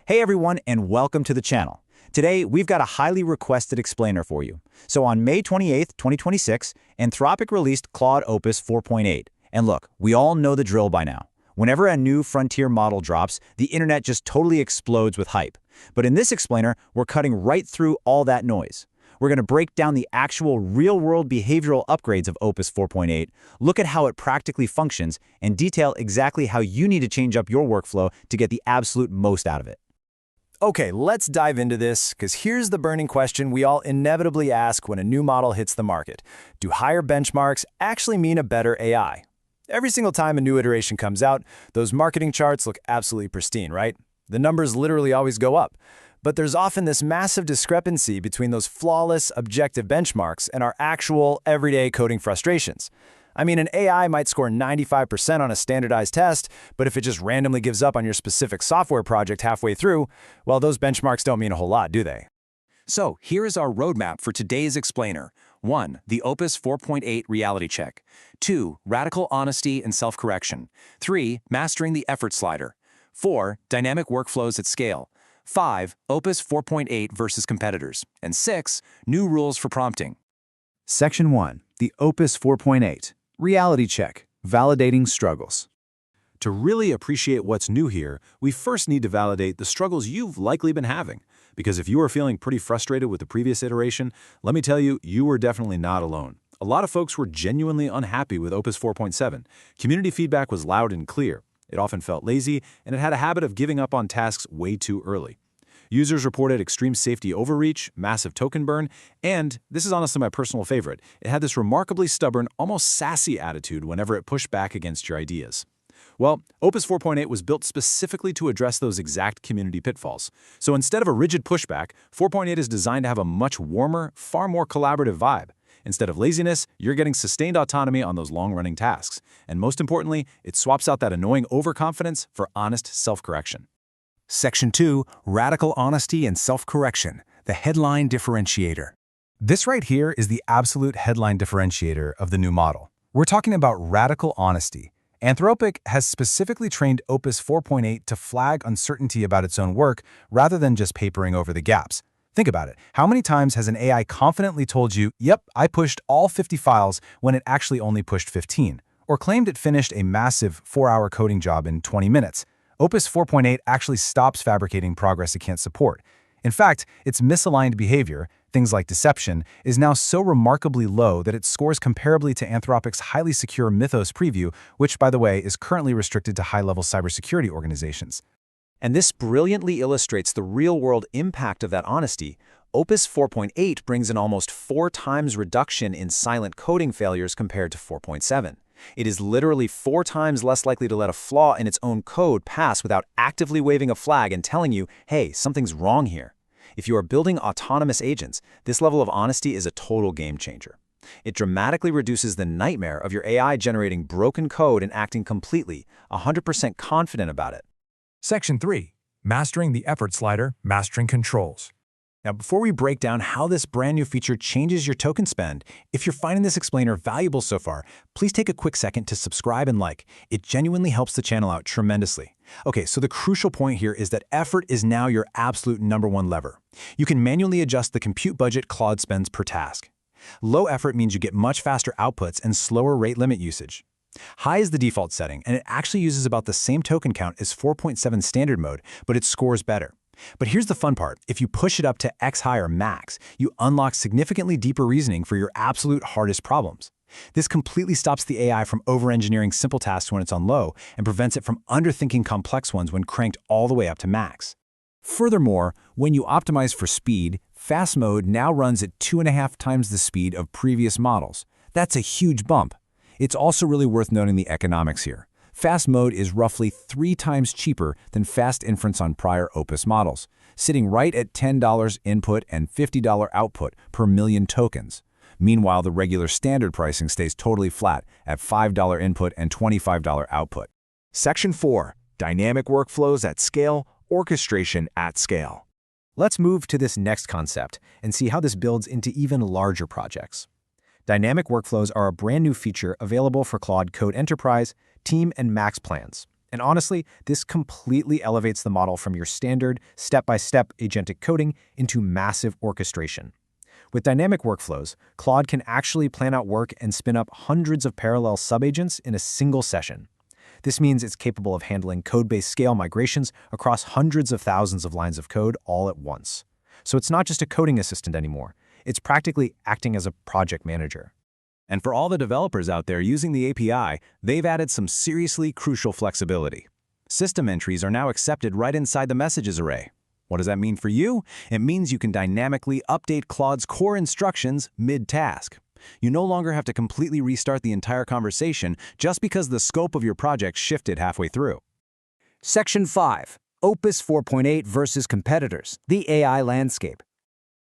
Hey everyone, and welcome to the channel. Today, we've got a highly requested explainer for you. So on May 28th, 2026, Anthropic released Claude Opus 4.8. And look, we all know the drill by now. Whenever a new frontier model drops, the internet just totally explodes with hype. But in this explainer, we're cutting right through all that noise. We're going to break down the actual real-world behavioral upgrades of Opus 4.8, look at how it practically functions, and detail exactly how you need to change up your workflow to get the absolute most out of it. Okay, let's dive into this, because here's the burning question we all inevitably ask when a new model hits the market. Do higher benchmarks actually mean a better AI? Every single time a new iteration comes out, those marketing charts look absolutely pristine, right? The numbers literally always go up. But there's often this massive discrepancy between those flawless, objective benchmarks and our actual, everyday coding frustrations. I mean, an AI might score 95% on a standardized test, but if it just randomly gives up on your specific software project halfway through, well, those benchmarks don't mean a whole lot, do they? So here is our roadmap for today's explainer. 1. The Opus 4.8 reality check. 2. Radical honesty and self-correction. 3. Mastering the effort slider. 4. Dynamic workflows at scale. 5. Opus 4.8 versus competitors. And 6. New rules for prompting. Section 1. The Opus 4.8. Reality check. Validating struggles. To really appreciate what's new here, we first need to validate the struggles you've likely been having. Because if you are feeling pretty frustrated with the previous iteration, let me tell you, you are definitely not alone. A lot of folks were genuinely unhappy with Opus 4.7. Community feedback was loud and clear. It often felt lazy, and it had a habit of giving up on tasks way too early. Users reported extreme safety overreach, massive token burn, and, this is honestly my personal favorite, it had this remarkably stubborn, almost sassy attitude whenever it pushed back against your ideas. Well, Opus 4.8 was built specifically to address those exact community pitfalls. So instead of a rigid pushback, 4.8 is designed to have a much warmer, far more collaborative vibe. Instead of laziness, you're getting sustained autonomy on those long-running tasks. And most importantly, it swaps out that annoying overconfidence for honest self-correction. Section 2, Radical Honesty and Self-Correction, the headline differentiator. This right here is the absolute headline differentiator of the new model. We're talking about radical honesty. Anthropic has specifically trained Opus 4.8 to flag uncertainty about its own work rather than just papering over the gaps. Think about it. How many times has an AI confidently told you, yep, I pushed all 50 files when it actually only pushed 15, or claimed it finished a massive 4-hour coding job in 20 minutes? Opus 4.8 actually stops fabricating progress it can't support. In fact, its misaligned behavior, things like deception, is now so remarkably low that it scores comparably to Anthropic's highly secure Mythos preview, which, by the way, is currently restricted to high-level cybersecurity organizations. And this brilliantly illustrates the real-world impact of that honesty. Opus 4.8 brings an almost 4 times reduction in silent coding failures compared to 4.7. It is literally 4 times less likely to let a flaw in its own code pass without actively waving a flag and telling you, hey, something's wrong here. If you are building autonomous agents, this level of honesty is a total game changer. It dramatically reduces the nightmare of your AI generating broken code and acting completely, 100% confident about it. Section 3, Mastering the Effort Slider, Mastering Controls. Now, before we break down how this brand new feature changes your token spend, if you're finding this explainer valuable so far, please take a quick second to subscribe and like. It genuinely helps the channel out tremendously. Okay, so the crucial point here is that effort is now your absolute #1 lever. You can manually adjust the compute budget Claude spends per task. Low effort means you get much faster outputs and slower rate limit usage. High is the default setting, and it actually uses about the same token count as 4.7 standard mode, but it scores better. But here's the fun part. If you push it up to X high or max, you unlock significantly deeper reasoning for your absolute hardest problems. This completely stops the AI from over-engineering simple tasks when it's on low and prevents it from underthinking complex ones when cranked all the way up to max. Furthermore, when you optimize for speed, fast mode now runs at 2.5 times the speed of previous models. That's a huge bump. It's also really worth noting the economics here. Fast mode is roughly 3 times cheaper than fast inference on prior Opus models, sitting right at $10 input and $50 output per million tokens. Meanwhile, the regular standard pricing stays totally flat at $5 input and $25 output. Section 4. Dynamic Workflows at Scale, Orchestration at Scale. Let's move to this next concept and see how this builds into even larger projects. Dynamic workflows are a brand new feature available for Claude Code Enterprise, Team, and Max plans. And honestly, this completely elevates the model from your standard, step-by-step agentic coding into massive orchestration. With dynamic workflows, Claude can actually plan out work and spin up hundreds of parallel subagents in a single session. This means it's capable of handling code-based scale migrations across hundreds of thousands of lines of code all at once. So it's not just a coding assistant anymore. It's practically acting as a project manager. And for all the developers out there using the API, they've added some seriously crucial flexibility. System entries are now accepted right inside the messages array. What does that mean for you? It means you can dynamically update Claude's core instructions mid-task. You no longer have to completely restart the entire conversation just because the scope of your project shifted halfway through. Section 5. Opus 4.8 versus competitors, the AI landscape.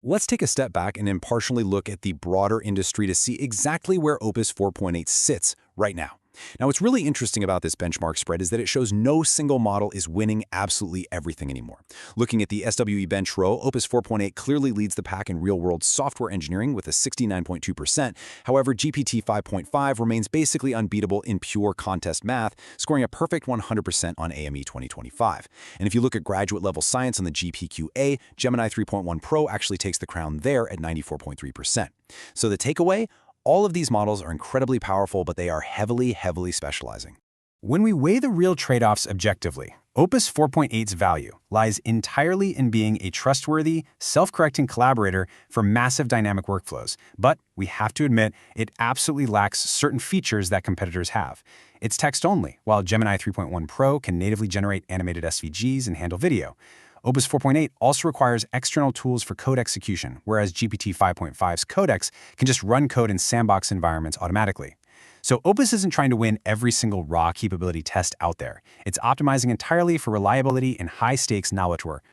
Let's take a step back and impartially look at the broader industry to see exactly where Opus 4.8 sits right now. Now, what's really interesting about this benchmark spread is that it shows no single model is winning absolutely everything anymore. Looking at the SWE bench row, Opus 4.8 clearly leads the pack in real-world software engineering with a 69.2%. However, GPT 5.5 remains basically unbeatable in pure contest math, scoring a perfect 100% on AME 2025. And if you look at graduate-level science on the GPQA, Gemini 3.1 Pro actually takes the crown there at 94.3%. So the takeaway? All of these models are incredibly powerful, but they are heavily specializing. When we weigh the real trade-offs objectively, Opus 4.8's value lies entirely in being a trustworthy, self-correcting collaborator for massive dynamic workflows. But we have to admit, it absolutely lacks certain features that competitors have. It's text-only, while Gemini 3.1 Pro can natively generate animated SVGs and handle video. Opus 4.8 also requires external tools for code execution, whereas GPT 5.5's Codex can just run code in sandbox environments automatically. So Opus isn't trying to win every single raw capability test out there. It's optimizing entirely for reliability and high-stakes knowledge work.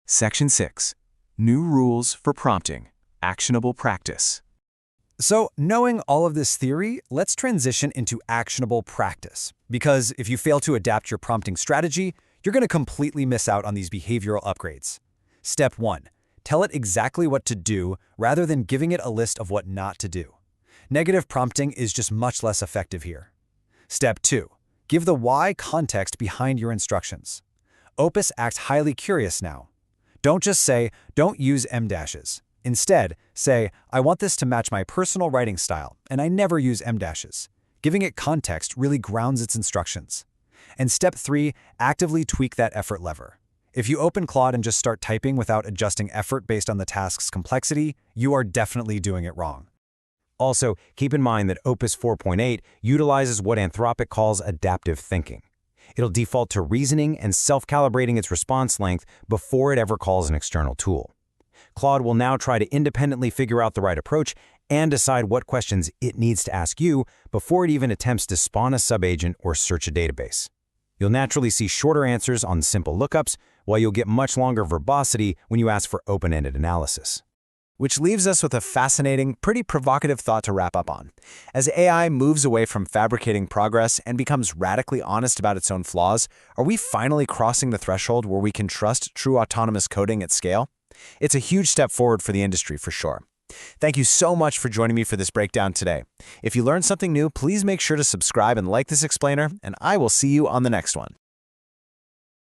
Section 6. New rules for prompting. Actionable practice. So, knowing all of this theory, let's transition into actionable practice. Because if you fail to adapt your prompting strategy, you're going to completely miss out on these behavioral upgrades. Step 1. Tell it exactly what to do rather than giving it a list of what not to do. Negative prompting is just much less effective here. Step 2. Give the why context behind your instructions. Opus acts highly curious now. Don't just say, don't use M-dashes. Instead, say, I want this to match my personal writing style, and I never use M-dashes. Giving it context really grounds its instructions. And step 3, actively tweak that effort lever. If you open Claude and just start typing without adjusting effort based on the task's complexity, you are definitely doing it wrong. Also, keep in mind that Opus 4.8 utilizes what Anthropic calls adaptive thinking. It'll default to reasoning and self-calibrating its response length before it ever calls an external tool. Claude will now try to independently figure out the right approach and decide what questions it needs to ask you before it even attempts to spawn a subagent or search a database. You'll naturally see shorter answers on simple lookups, while you'll get much longer verbosity when you ask for open-ended analysis. Which leaves us with a fascinating, pretty provocative thought to wrap up on. As AI moves away from fabricating progress and becomes radically honest about its own flaws, are we finally crossing the threshold where we can trust true autonomous coding at scale? It's a huge step forward for the industry, for sure. Thank you so much for joining me for this breakdown today. If you learned something new, please make sure to subscribe and like this explainer, and I will see you on the next one.